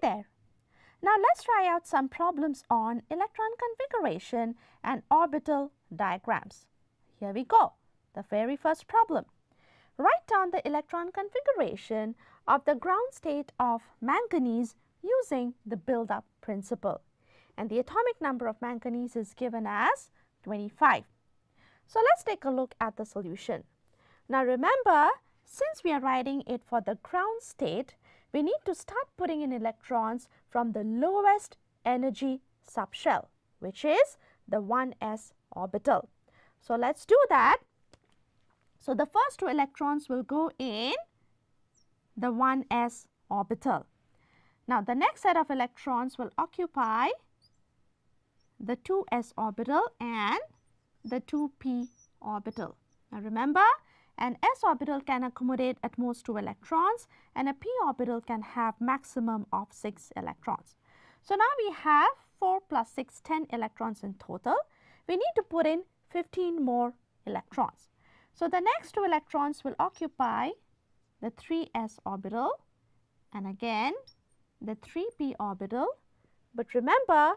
there. Now let's try out some problems on electron configuration and orbital diagrams. Here we go. The very first problem. Write down the electron configuration of the ground state of manganese using the build-up principle. And the atomic number of manganese is given as 25. So let's take a look at the solution. Now remember, since we are writing it for the ground state, we need to start putting in electrons from the lowest energy subshell, which is the 1s orbital. So let's do that. So the first 2 electrons will go in the 1s orbital. Now the next set of electrons will occupy the 2s orbital and the 2p orbital. Now remember, an s orbital can accommodate at most 2 electrons and a p orbital can have maximum of 6 electrons. So now we have 4 plus 6, 10 electrons in total. We need to put in 15 more electrons. So the next 2 electrons will occupy the 3s orbital and again the 3p orbital. But remember,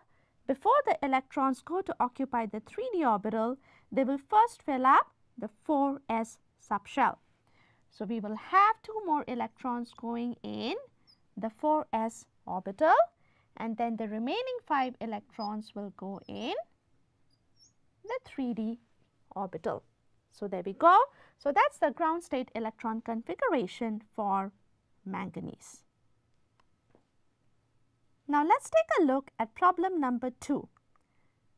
before the electrons go to occupy the 3d orbital, they will first fill up the 4s subshell. So we will have 2 more electrons going in the 4s orbital and then the remaining 5 electrons will go in the 3d orbital. So there we go. So that's the ground state electron configuration for manganese. Now let's take a look at problem number 2.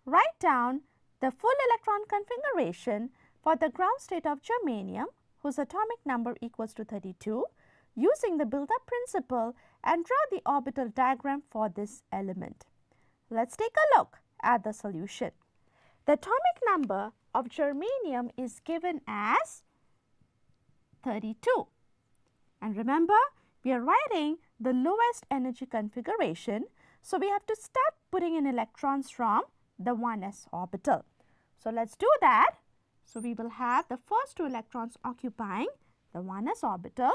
Write down the full electron configuration for the ground state of germanium whose atomic number equals to 32 using the build-up principle and draw the orbital diagram for this element. Let's take a look at the solution. The atomic number of germanium is given as 32. And remember, we are writing the lowest energy configuration, so we have to start putting in electrons from the 1s orbital. So let's do that. So we will have the first 2 electrons occupying the 1s orbital,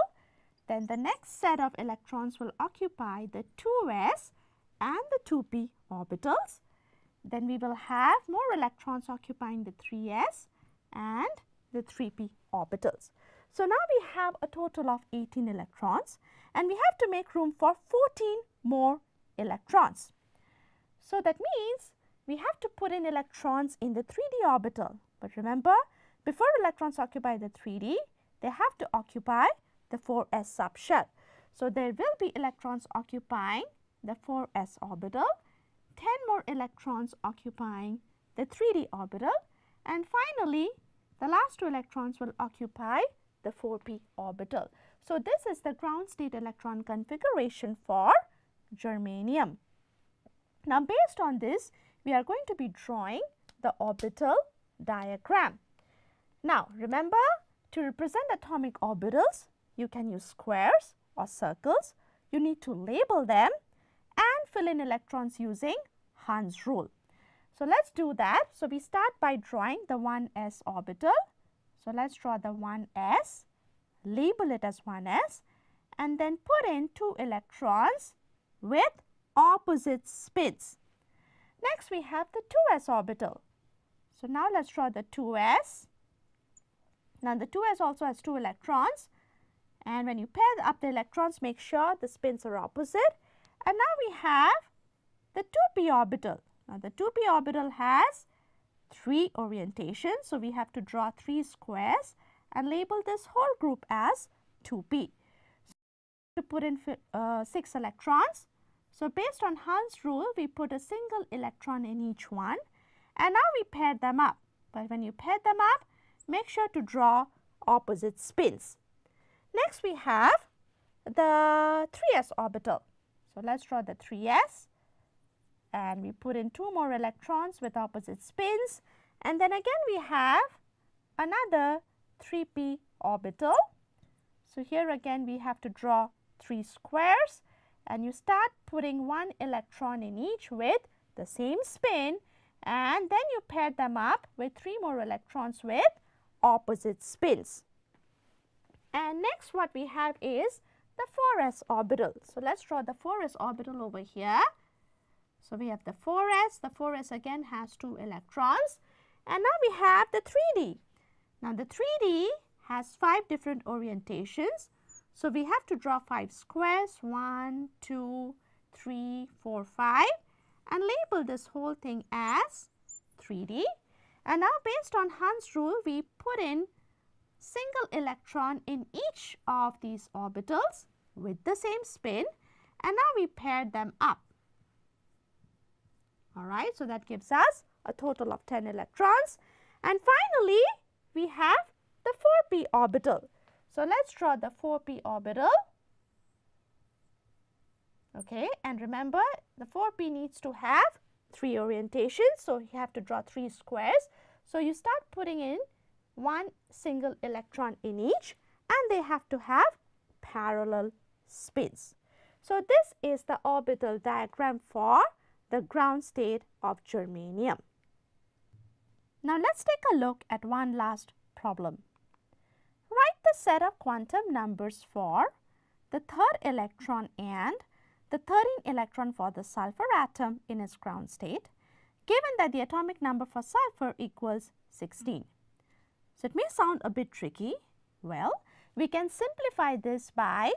then the next set of electrons will occupy the 2s and the 2p orbitals. Then we will have more electrons occupying the 3s and the 3p orbitals. So now we have a total of 18 electrons and we have to make room for 14 more electrons. So that means we have to put in electrons in the 3d orbital. But remember, before electrons occupy the 3d, they have to occupy the 4s subshell. So there will be electrons occupying the 4s orbital, 10 more electrons occupying the 3d orbital, and finally the last 2 electrons will occupy the 4p orbital. So this is the ground state electron configuration for germanium. Now based on this, we are going to be drawing the orbital diagram. Now remember, to represent atomic orbitals, you can use squares or circles. You need to label them and fill in electrons using Hund's rule. So let's do that. So we start by drawing the 1s orbital. So let's draw the 1s, label it as 1s, and then put in 2 electrons with opposite spins. Next we have the 2s orbital. So now let's draw the 2s. Now the 2s also has 2 electrons, and when you pair up the electrons, make sure the spins are opposite. And now we have the 2p orbital. Now the 2p orbital has 3 orientations, so we have to draw 3 squares and label this whole group as 2p. So to put in 6 electrons. So based on Hund's rule, we put a single electron in each one, and now we pair them up. But when you pair them up, make sure to draw opposite spins. Next we have the 3s orbital. So let's draw the 3s, and we put in 2 more electrons with opposite spins, and then again we have another 3p orbital. So here again we have to draw 3 squares, and you start putting 1 electron in each with the same spin, and then you pair them up with 3 more electrons with opposite spins. And next what we have is the 4s orbital. So let's draw the 4s orbital over here. So we have the 4s. The 4s again has 2 electrons. And now we have the 3d. Now the 3d has 5 different orientations. So we have to draw 5 squares, 1, 2, 3, 4, 5, and label this whole thing as 3d. And now based on Hund's rule, we put in single electron in each of these orbitals with the same spin, and now we pair them up. Alright, so that gives us a total of 10 electrons. And finally, we have the 4p orbital. So let's draw the 4p orbital. Okay, and remember the 4p needs to have 3 orientations, so you have to draw 3 squares. So you start putting in 1 single electron in each, and they have to have parallel spins. So this is the orbital diagram for the ground state of germanium. Now let's take a look at one last problem. Write the set of quantum numbers for the 3rd electron and the 13th electron for the sulfur atom in its ground state, given that the atomic number for sulfur equals 16. So it may sound a bit tricky. Well, we can simplify this by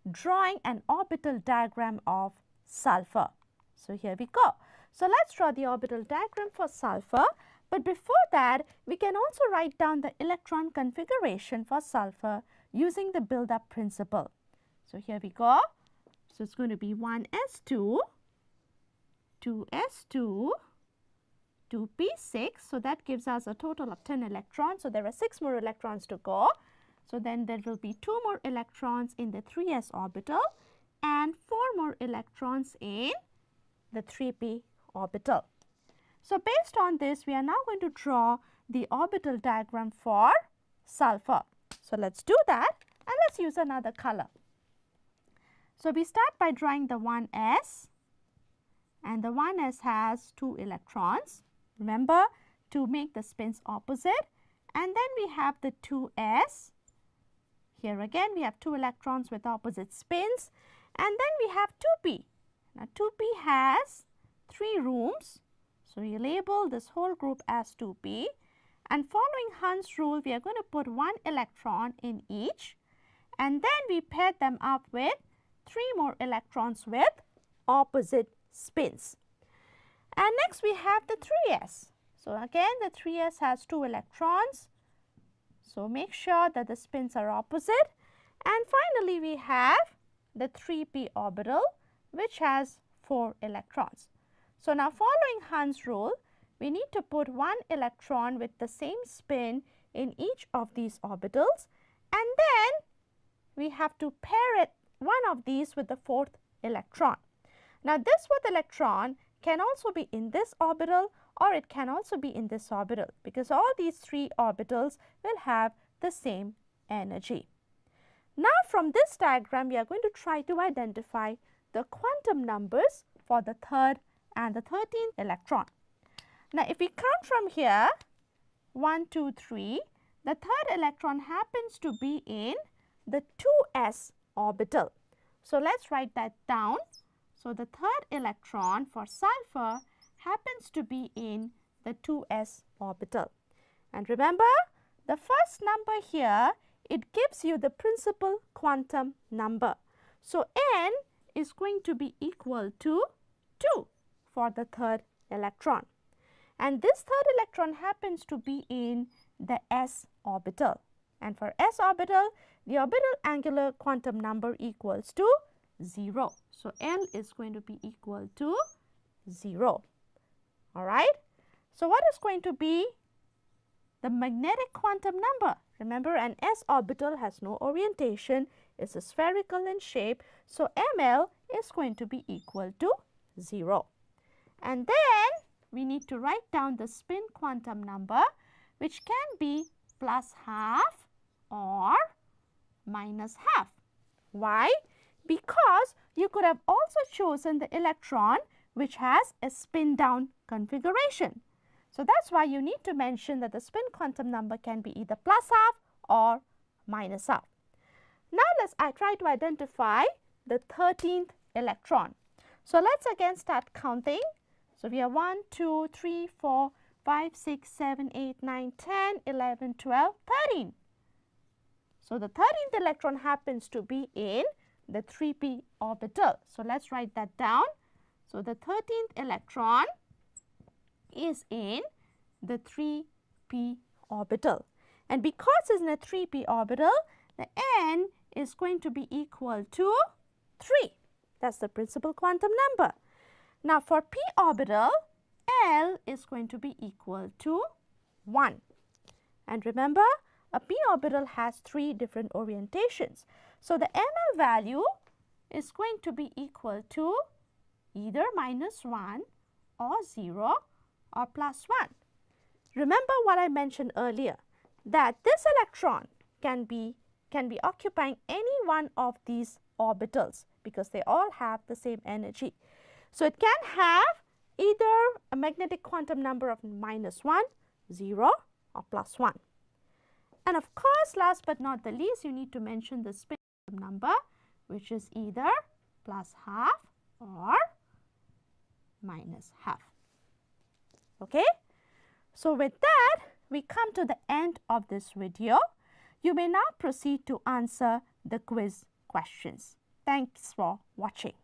drawing an orbital diagram of sulfur. So here we go. So let's draw the orbital diagram for sulfur. But before that, we can also write down the electron configuration for sulfur using the build-up principle. So here we go. So it's going to be 1s2, 2s2, 2p6. So that gives us a total of 10 electrons. So there are 6 more electrons to go. So then there will be 2 more electrons in the 3s orbital and 4 more electrons in the 3p orbital. So based on this, we are now going to draw the orbital diagram for sulfur. So let's do that, and let's use another color. So we start by drawing the 1s, and the 1s has 2 electrons. Remember to make the spins opposite, and then we have the 2s. Here again we have 2 electrons with opposite spins, and then we have 2p. Now 2p has 3 rooms, so you label this whole group as 2p, and following Hund's rule, we are going to put 1 electron in each, and then we pair them up with 3 more electrons with opposite spins. And next we have the 3s. So again the 3s has 2 electrons, so make sure that the spins are opposite. And finally we have the 3p orbital, which has 4 electrons. So now following Hund's rule, we need to put 1 electron with the same spin in each of these orbitals, and then we have to pair it one of these with the 4th electron. Now this 4th electron can also be in this orbital, or it can also be in this orbital, because all these 3 orbitals will have the same energy. Now from this diagram, we are going to try to identify the quantum numbers for the 3rd and the 13th electron. Now if we count from here, 1, 2, 3, the 3rd electron happens to be in the 2s orbital. So let's write that down. So the 3rd electron for sulfur happens to be in the 2s orbital. And remember, the first number here, it gives you the principal quantum number. So n is going to be equal to 2 for the 3rd electron. And this 3rd electron happens to be in the s orbital. And for s orbital, the orbital angular quantum number equals to 0. So L is going to be equal to 0. Alright. So what is going to be the magnetic quantum number? Remember, an s orbital has no orientation, it's spherical in shape, so ML is going to be equal to 0. And then we need to write down the spin quantum number, which can be plus half or minus half. Why? Because you could have also chosen the electron which has a spin down configuration. So that's why you need to mention that the spin quantum number can be either plus half or minus half. Now I try to identify the 13th electron. So let's again start counting. So we have 1, 2, 3, 4, 5, 6, 7, 8, 9, 10, 11, 12, 13. So the 13th electron happens to be in the 3p orbital. So let's write that down. So the 13th electron is in the 3p orbital. And because it's in a 3p orbital, the n is going to be equal to 3. That's the principal quantum number. Now for p orbital, L is going to be equal to 1. And remember, a p orbital has 3 different orientations. So the ml value is going to be equal to either -1 or 0 or +1. Remember what I mentioned earlier, that this electron can be occupying any one of these orbitals because they all have the same energy. So it can have either a magnetic quantum number of -1, 0 or +1. And of course, last but not the least, you need to mention the spin quantum number, which is either +12 or -12. Okay? So with that, we come to the end of this video. You may now proceed to answer the quiz questions. Thanks for watching.